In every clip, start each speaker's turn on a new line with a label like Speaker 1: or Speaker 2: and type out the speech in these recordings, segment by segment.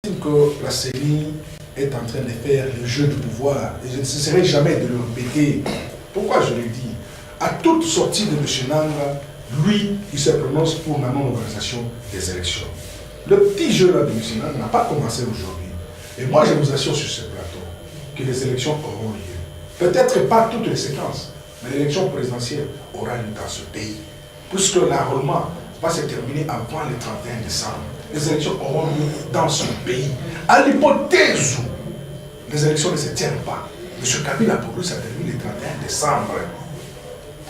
Speaker 1: Que la CENI est en train de faire le jeu de pouvoir, et je ne cesserai jamais de le répéter. Pourquoi je le dis? À toute sortie de M. Nanga, lui, il se prononce pour la non-organisation des élections. Le petit jeu là de M. Nanga n'a pas commencé aujourd'hui. Et moi, je vous assure sur ce plateau que les élections auront lieu. Peut-être pas toutes les séquences, mais l'élection présidentielle aura lieu dans ce pays. Puisque l'enrôlement va se terminer avant le 31 décembre. Les élections auront lieu dans ce pays. À l'hypothèse où les élections ne se tiennent pas, M. Kabila, pour lui, ça termine le 31 décembre.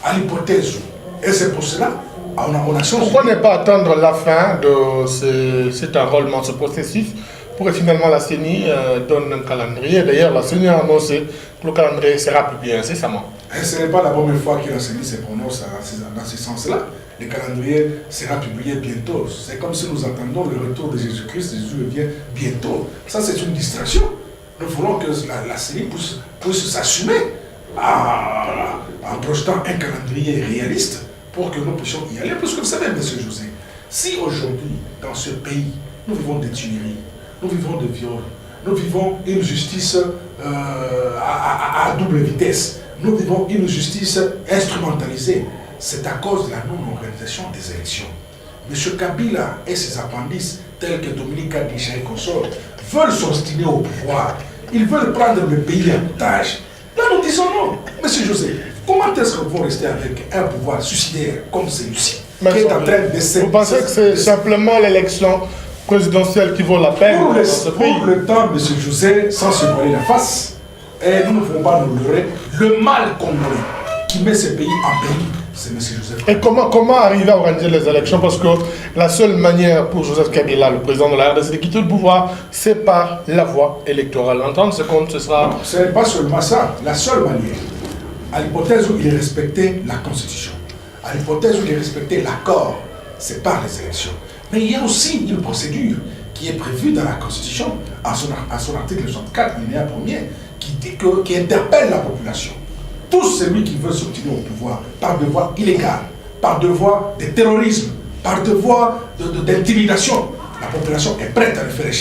Speaker 1: À l'hypothèse où. Et c'est pour cela, on a changé.
Speaker 2: Pourquoi ne pas attendre la fin de cet enrôlement, ce processus, pour que finalement la CENI donne un calendrier? D'ailleurs, la CENI a annoncé que le calendrier sera publié incessamment.
Speaker 1: Et ce n'est pas la première fois que la CENI se prononce dans ce sens-là. Le calendrier sera publié bientôt. C'est comme si nous attendons le retour de Jésus-Christ. Jésus vient bientôt. Ça, c'est une distraction. Nous voulons que la CENI puisse s'assumer en projetant un calendrier réaliste pour que nous puissions y aller. Parce que vous savez, M. José, si aujourd'hui, dans ce pays, nous vivons des tueries, nous vivons des viols, nous vivons une justice à double vitesse, nous vivons une justice instrumentalisée, c'est à cause de la non-organisation des élections. M. Kabila et ses appendices, tels que Dominique Kadisha et consorts, veulent s'obstiner au pouvoir. Ils veulent prendre le pays en otage. Là, nous disons non. M. José, comment est-ce que vous restez avec un pouvoir suicidaire comme celui-ci, qui est en train de...
Speaker 2: Vous pensez que c'est simplement l'élection présidentielle qui vaut la peine
Speaker 1: pour
Speaker 2: dans ce pays?
Speaker 1: Pour le temps, M. José, sans se voiler la face, et nous ne pouvons pas nous leurrer, le mal congolais qui met ce pays en péril, c'est M. Joseph.
Speaker 2: Et comment arriver à organiser les élections? Parce que la seule manière pour Joseph Kabila, le président de la RDC, de quitter le pouvoir, c'est par la voie électorale. En 30 secondes, ce sera...
Speaker 1: Non, ce n'est pas seulement ça. La seule manière, à l'hypothèse où il respectait la Constitution, à l'hypothèse où il respectait l'accord, c'est par les élections. Mais il y a aussi une procédure qui est prévue dans la Constitution, à son article 64, alinéa 1er, qui interpelle la population. Tout celui qui veut s'obtenir au pouvoir par devoir illégal, par devoir de terrorisme, par devoir d'intimidation, la population est prête à le faire échec.